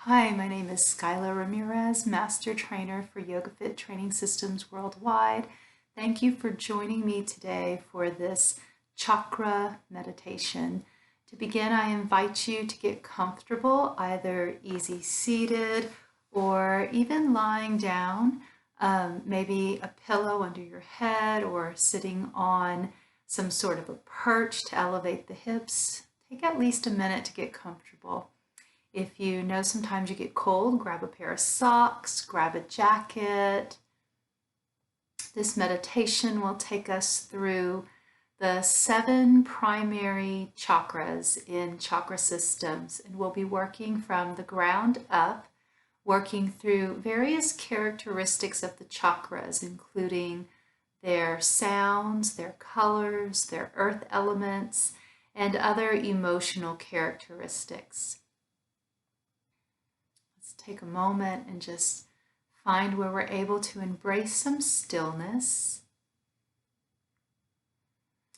Hi, my name is Skylar Ramirez, Master Trainer for YogaFit Training Systems Worldwide. Thank you for joining me today for this Chakra Meditation. To begin, I invite you to get comfortable, either easy seated or even lying down, maybe a pillow under your head or sitting on some sort of a perch to elevate the hips. Take at least a minute to get comfortable. If you know sometimes you get cold, grab a pair of socks, grab a jacket. This meditation will take us through the 7 primary chakras in chakra systems, and we'll be working from the ground up, working through various characteristics of the chakras, including their sounds, their colors, their earth elements, and other emotional characteristics. Take a moment and just find where we're able to embrace some stillness.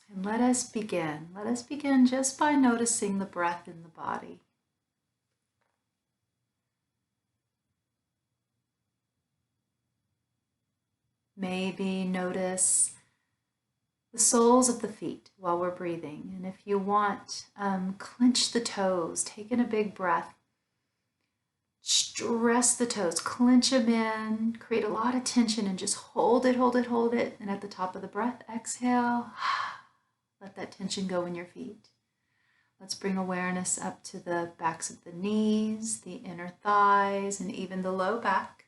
And let us begin. Let us begin just by noticing the breath in the body. Maybe notice the soles of the feet while we're breathing. And if you want, clench the toes, take in a big breath. Stress the toes, clench them in, create a lot of tension and just hold it, hold it, hold it. And at the top of the breath, exhale. Let that tension go in your feet. Let's bring awareness up to the backs of the knees, the inner thighs, and even the low back.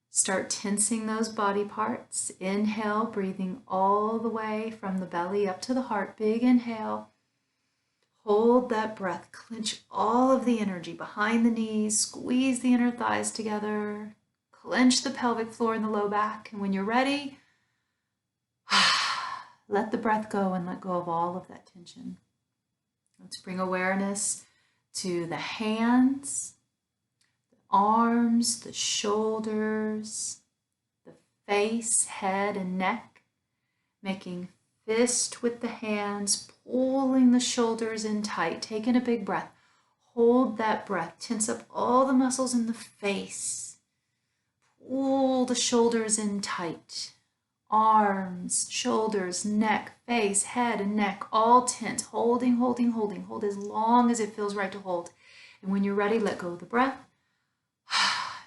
Start tensing those body parts. Inhale, breathing all the way from the belly up to the heart. Big inhale. Hold that breath, clench all of the energy behind the knees, squeeze the inner thighs together, clench the pelvic floor and the low back. And when you're ready, let the breath go and let go of all of that tension. Let's bring awareness to the hands, the arms, the shoulders, the face, head, and neck, making fist with the hands, pulling the shoulders in tight, taking a big breath. Hold that breath, tense up all the muscles in the face. Pull the shoulders in tight. Arms, shoulders, neck, face, head, and neck, all tense. Holding, holding, holding. Hold as long as it feels right to hold. And when you're ready, let go of the breath.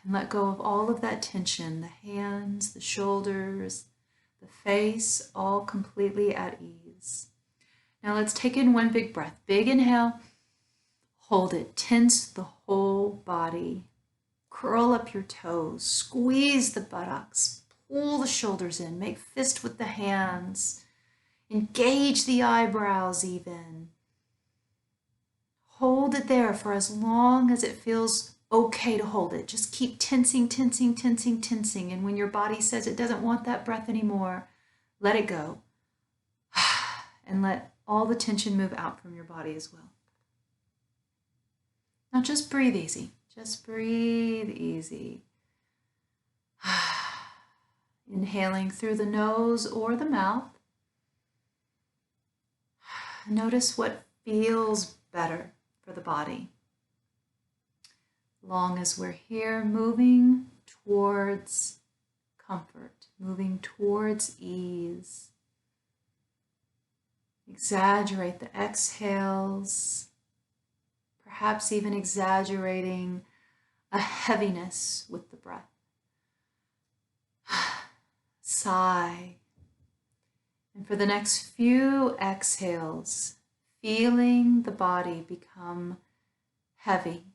And let go of all of that tension, the hands, the shoulders, the face, all completely at ease. Now let's take in one big breath. Big inhale. Hold it. Tense the whole body. Curl up your toes. Squeeze the buttocks. Pull the shoulders in. Make fist with the hands. Engage the eyebrows even. Hold it there for as long as it feels okay to hold it. Just keep tensing, tensing, tensing, tensing. And when your body says it doesn't want that breath anymore, let it go. And let all the tension move out from your body as well. Now just breathe easy. Just breathe easy. Inhaling through the nose or the mouth. Notice what feels better for the body. Long as we're here, moving towards comfort, moving towards ease. Exaggerate the exhales, perhaps even exaggerating a heaviness with the breath. Sigh. And for the next few exhales, feeling the body become heavy.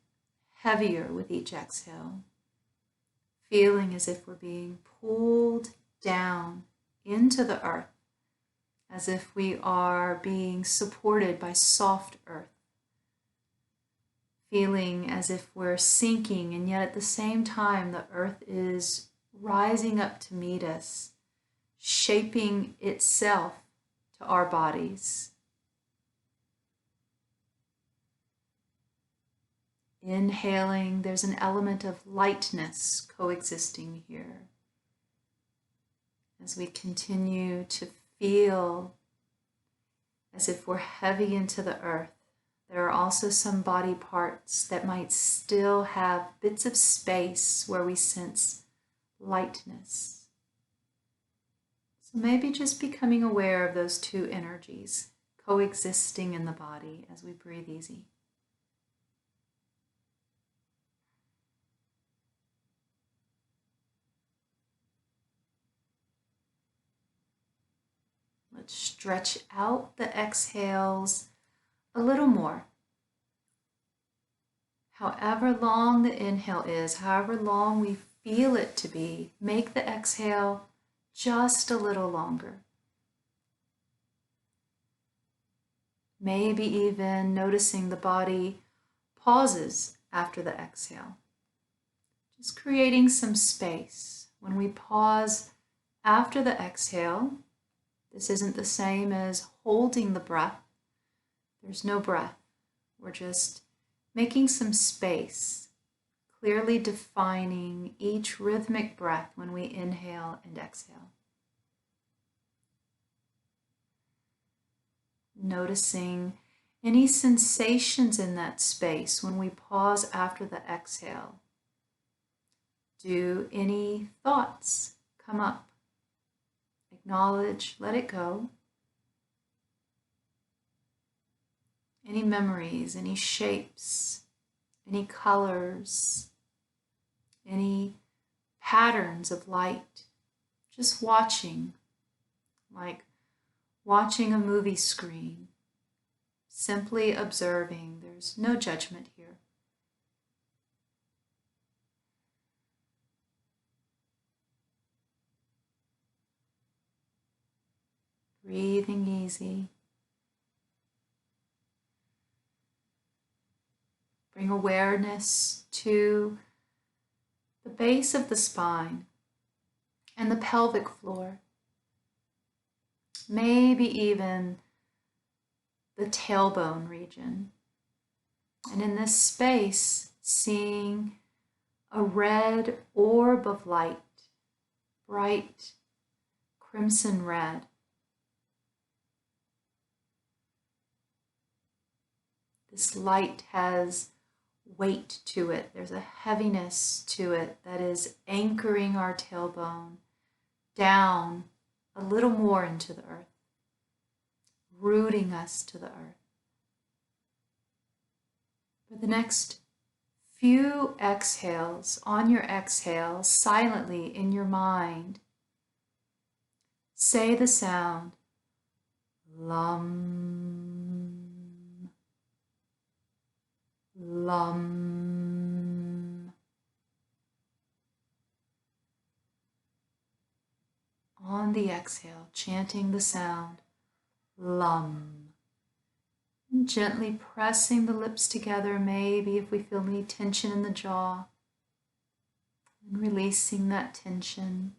Heavier with each exhale, feeling as if we're being pulled down into the earth, as if we are being supported by soft earth, feeling as if we're sinking and yet at the same time the earth is rising up to meet us, shaping itself to our bodies. Inhaling, there's an element of lightness coexisting here. As we continue to feel as if we're heavy into the earth, There are also some body parts that might still have bits of space where we sense lightness. So maybe just becoming aware of those two energies coexisting in the body as we breathe easy. Let's stretch out the exhales a little more. However long the inhale is, however long we feel it to be, make the exhale just a little longer. Maybe even noticing the body pauses after the exhale. Just creating some space. When we pause after the exhale, this isn't the same as holding the breath. There's no breath. We're just making some space, clearly defining each rhythmic breath when we inhale and exhale. Noticing any sensations in that space when we pause after the exhale. Do any thoughts come up? Acknowledge, let it go. Any memories, any shapes, any colors, any patterns of light. Just watching, like watching a movie screen. Simply observing. There's no judgment here. Breathing easy. Bring awareness to the base of the spine and the pelvic floor. Maybe even the tailbone region. And in this space, seeing a red orb of light, bright crimson red. This light has weight to it. There's a heaviness to it that is anchoring our tailbone down a little more into the earth, rooting us to the earth. For the next few exhales, on your exhale, silently in your mind, say the sound Lum, Lum. On the exhale, chanting the sound Lum. And gently pressing the lips together, maybe if we feel any tension in the jaw, and releasing that tension.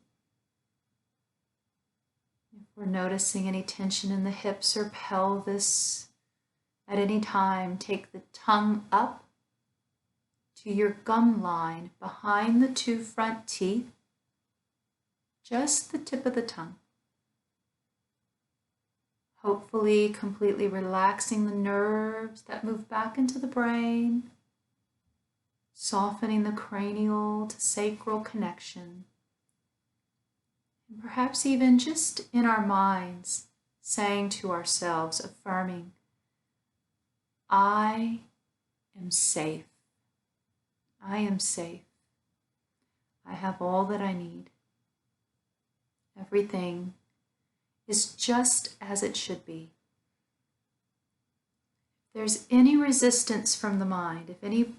If we're noticing any tension in the hips or pelvis, at any time, take the tongue up to your gum line behind the two front teeth, just the tip of the tongue. Hopefully completely relaxing the nerves that move back into the brain, softening the cranial to sacral connection. And perhaps even just in our minds, saying to ourselves, affirming, I am safe. I am safe. I have all that I need. Everything is just as it should be. If there's any resistance from the mind, if any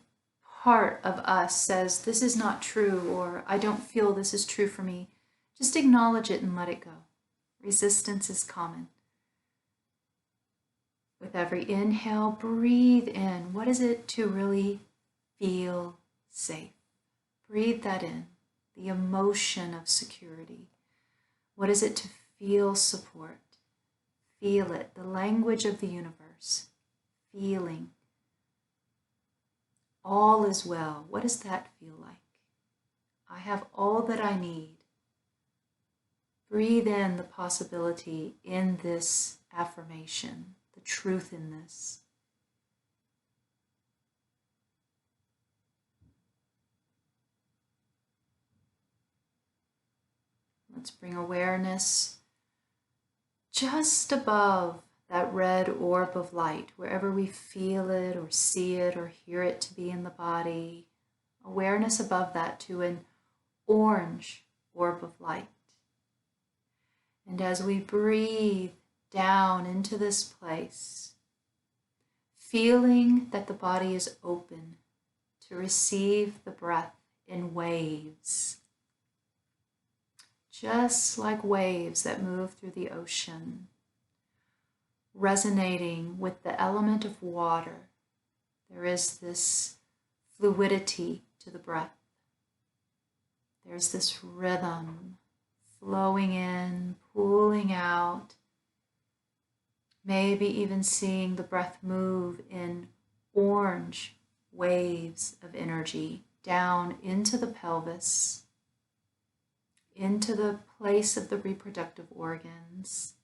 part of us says this is not true or I don't feel this is true for me, just acknowledge it and let it go. Resistance is common. With every inhale, breathe in. What is it to really feel safe? Breathe that in, the emotion of security. What is it to feel support? Feel it, the language of the universe. Feeling. All is well. What does that feel like? I have all that I need. Breathe in the possibility in this affirmation, the truth in this. Let's bring awareness just above that red orb of light, wherever we feel it or see it or hear it to be in the body. Awareness above that to an orange orb of light. And as we breathe down into this place, feeling that the body is open to receive the breath in waves, just like waves that move through the ocean, resonating with the element of water. There is this fluidity to the breath. There's this rhythm, flowing in, pulling out, maybe even seeing the breath move in orange waves of energy down into the pelvis, into the place of the reproductive organs.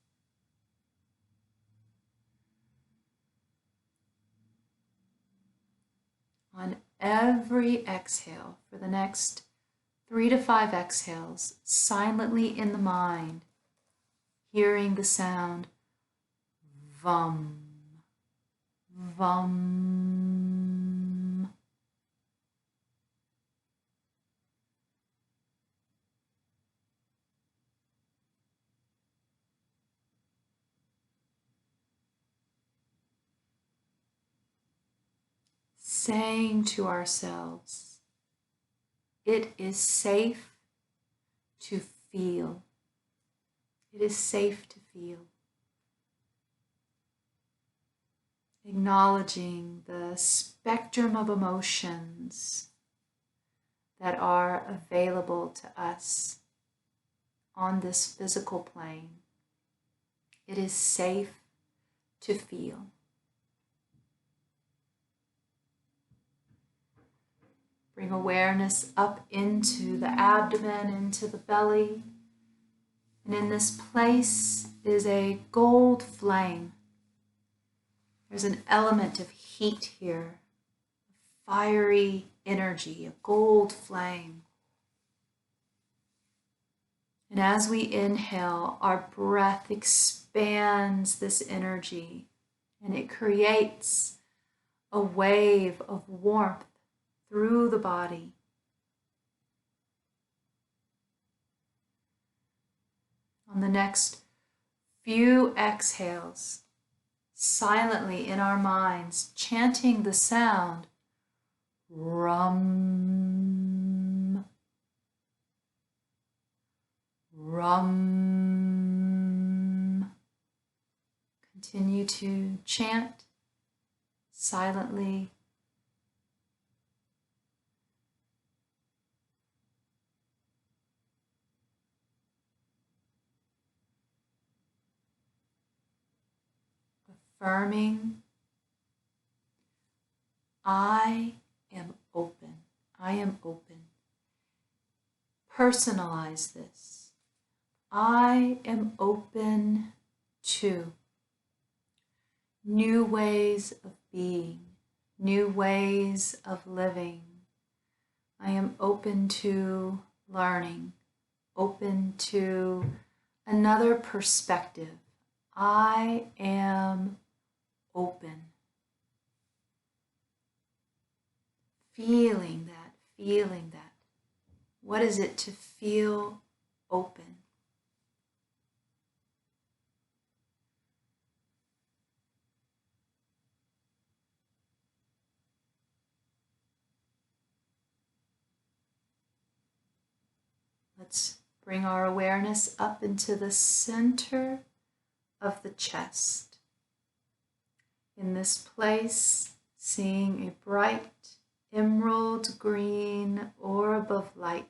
On every exhale, for the next 3 to 5 exhales, silently in the mind, hearing the sound VUM, VUM. Saying to ourselves, it is safe to feel. It is safe to feel. Acknowledging the spectrum of emotions that are available to us on this physical plane. It is safe to feel. Bring awareness up into the abdomen, into the belly. And in this place is a gold flame. There's an element of heat here, fiery energy, a gold flame. And as we inhale, our breath expands this energy and it creates a wave of warmth through the body. On the next few exhales, silently in our minds, chanting the sound RUM, RUM. Continue to chant silently. Affirming, I am open. I am open. Personalize this. I am open to new ways of being, new ways of living. I am open to learning, open to another perspective. I am open. Feeling that, feeling that. What is it to feel open? Let's bring our awareness up into the center of the chest. In this place, seeing a bright emerald green orb of light,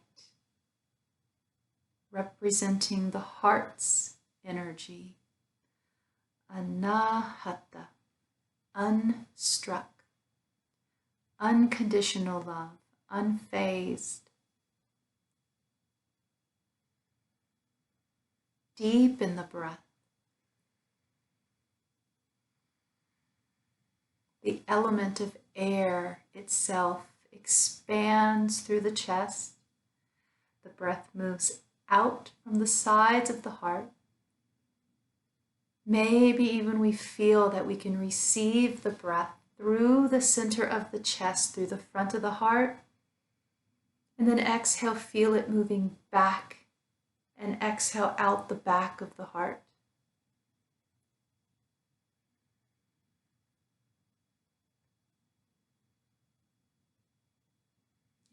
representing the heart's energy. Anahata, unstruck, unconditional love, unfazed. Deep in the breath. The element of air itself expands through the chest. The breath moves out from the sides of the heart. Maybe even we feel that we can receive the breath through the center of the chest, through the front of the heart. And then exhale, feel it moving back, and exhale out the back of the heart.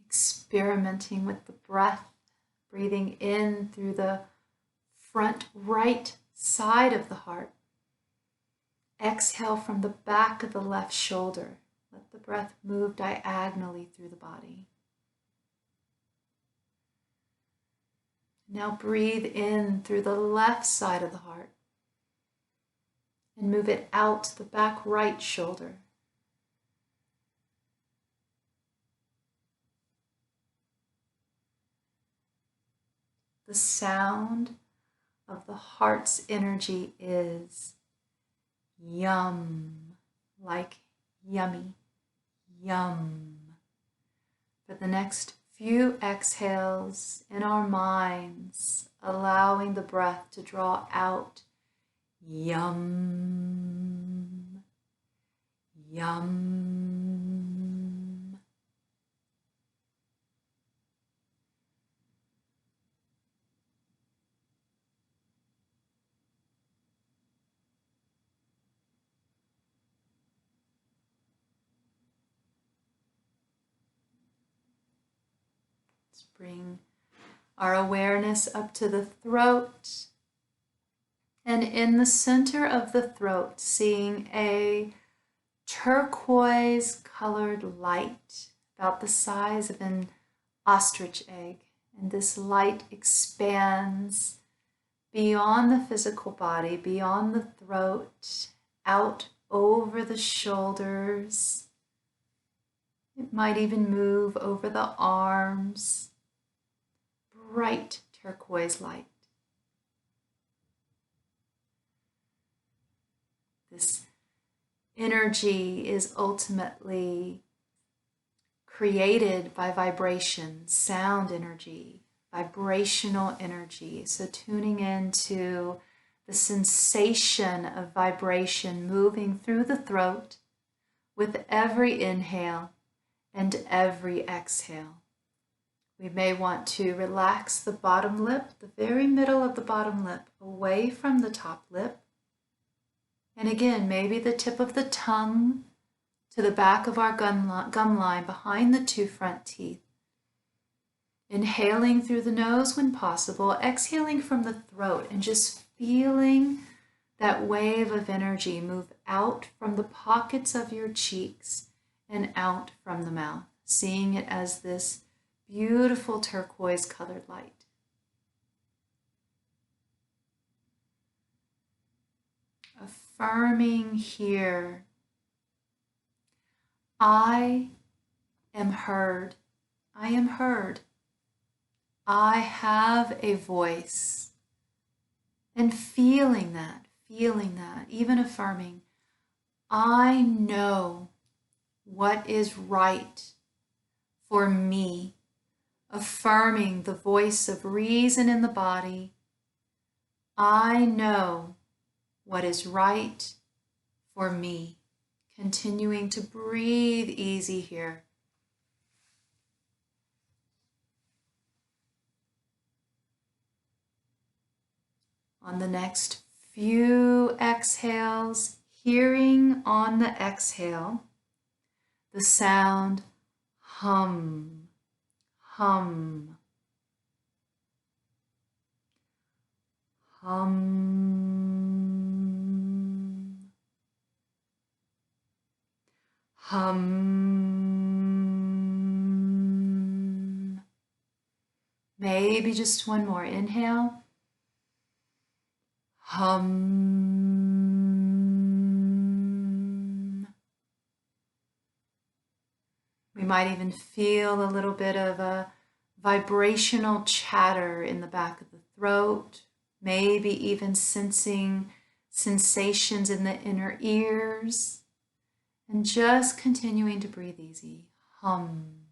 Experimenting with the breath, breathing in through the front right side of the heart. Exhale from the back of the left shoulder. Let the breath move diagonally through the body. Now breathe in through the left side of the heart and move it out the back right shoulder. The sound of the heart's energy is yum, like yummy, yum. For the next few exhales in our minds, allowing the breath to draw out yum, yum. Bring our awareness up to the throat, and in the center of the throat, seeing a turquoise colored light about the size of an ostrich egg. And this light expands beyond the physical body, beyond the throat, out over the shoulders. It might even move over the arms. Bright turquoise light. This energy is ultimately created by vibration, sound energy, vibrational energy. So tuning into the sensation of vibration moving through the throat with every inhale and every exhale. We may want to relax the bottom lip, the very middle of the bottom lip, away from the top lip. And again, maybe the tip of the tongue to the back of our gum line behind the two front teeth. Inhaling through the nose when possible, exhaling from the throat, and just feeling that wave of energy move out from the pockets of your cheeks and out from the mouth, seeing it as this beautiful turquoise colored light. Affirming here, I am heard. I am heard. I have a voice. And feeling that, even affirming, I know what is right for me. Affirming the voice of reason in the body. I know what is right for me. Continuing to breathe easy here. On the next few exhales, hearing on the exhale the sound hum. Hum, hum, hum. Maybe just one more. Inhale. Hum. We might even feel a little bit of a vibrational chatter in the back of the throat, maybe even sensing sensations in the inner ears, and just continuing to breathe easy. Hum.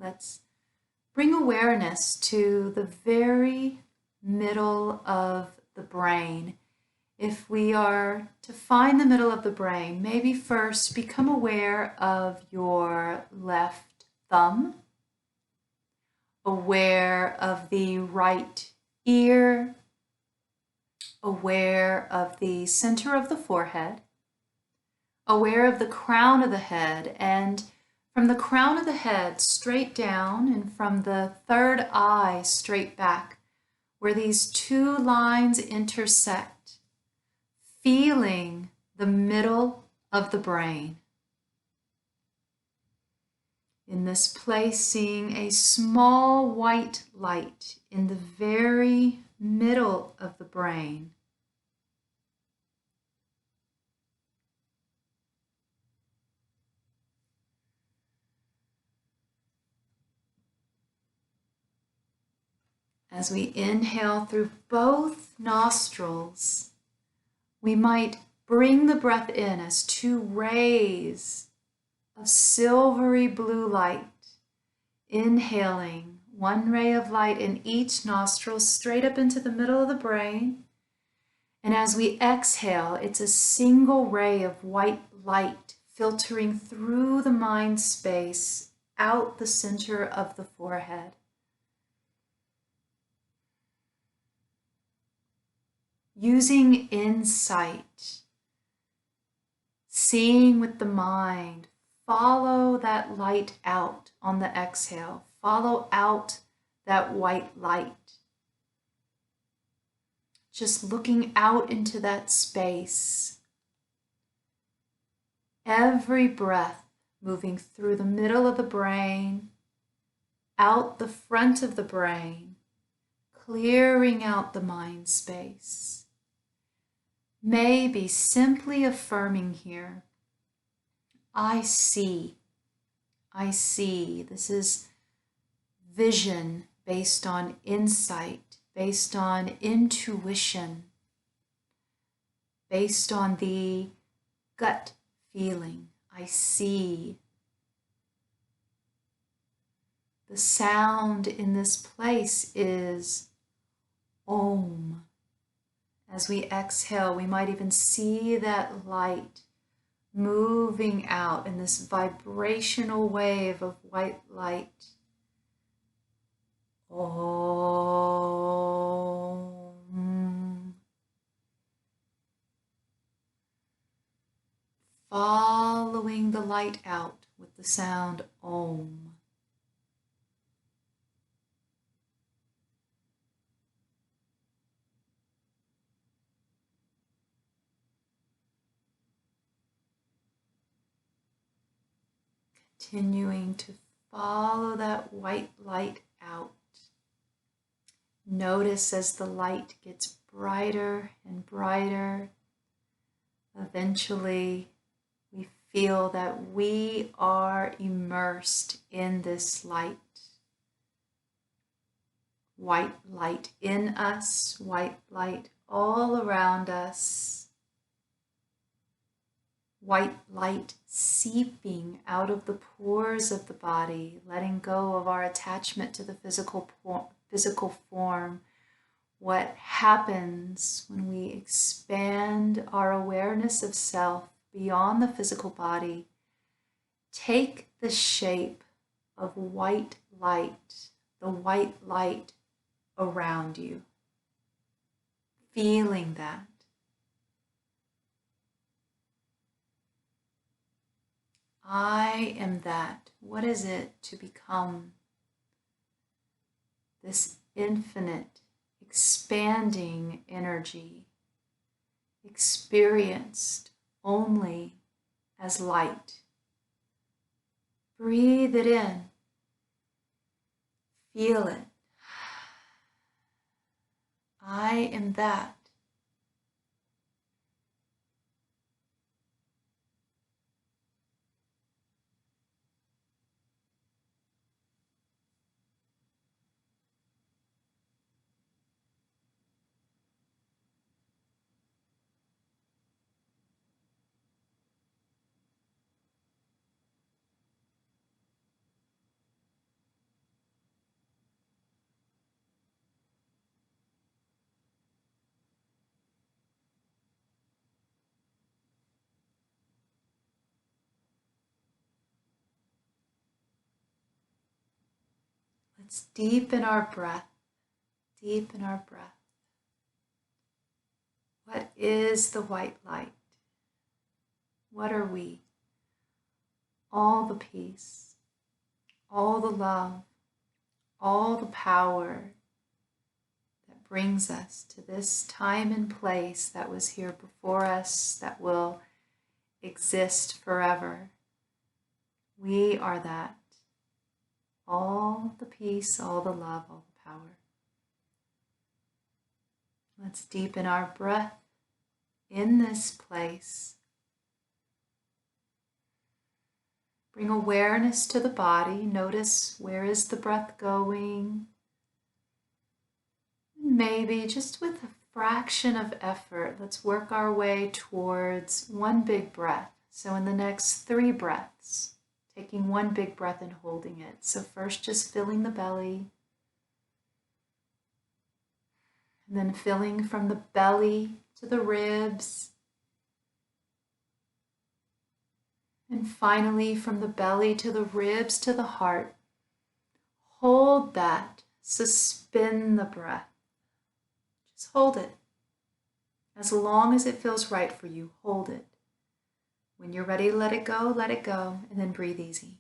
Let's bring awareness to the very middle of the brain. If we are to find the middle of the brain, maybe first become aware of your left thumb, aware of the right ear, aware of the center of the forehead, aware of the crown of the head, and from the crown of the head straight down and from the third eye straight back, where these two lines intersect, feeling the middle of the brain. In this place, seeing a small white light in the very middle of the brain. As we inhale through both nostrils, we might bring the breath in as two rays of silvery blue light, inhaling one ray of light in each nostril straight up into the middle of the brain. And as we exhale, it's a single ray of white light filtering through the mind space out the center of the forehead. Using insight, seeing with the mind, follow that light out on the exhale. Follow out that white light. Just looking out into that space. Every breath moving through the middle of the brain, out the front of the brain, clearing out the mind space. Maybe simply affirming here, I see. I see. This is vision based on insight, based on intuition, based on the gut feeling. I see. The sound in this place is Om. As we exhale, we might even see that light moving out in this vibrational wave of white light. Om. Following the light out with the sound Om. Continuing to follow that white light out. Notice as the light gets brighter and brighter, eventually we feel that we are immersed in this light. White light in us, white light all around us. White light seeping out of the pores of the body, letting go of our attachment to the physical form. What happens when we expand our awareness of self beyond the physical body? Take the shape of white light, the white light around you. Feeling that. I am that. What is it to become? This infinite, expanding energy, experienced only as light. Breathe it in. Feel it. I am that. Let's deepen our breath. Deepen our breath. What is the white light? What are we? All the peace, all the love, all the power that brings us to this time and place that was here before us, that will exist forever. We are that. All the peace, all the love, all the power. Let's deepen our breath in this place. Bring awareness to the body. Notice, where is the breath going? Maybe just with a fraction of effort, let's work our way towards one big breath. So in the next 3 breaths, taking one big breath and holding it. So first just filling the belly, and then filling from the belly to the ribs, and finally from the belly to the ribs to the heart. Hold that. Suspend the breath. Just hold it. As long as it feels right for you, hold it. When you're ready to let it go, and then breathe easy.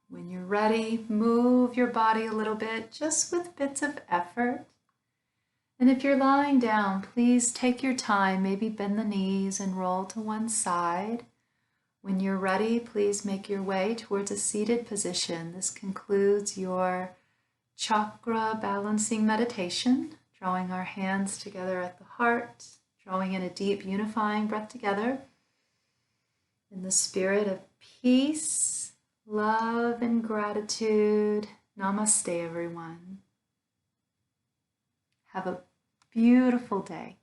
When you're ready, move your body a little bit, just with bits of effort. And if you're lying down, please take your time, maybe bend the knees and roll to one side. When you're ready, please make your way towards a seated position. This concludes your chakra balancing meditation, drawing our hands together at the heart, drawing in a deep unifying breath together in the spirit of peace, love, and gratitude. Namaste, everyone. Have a beautiful day.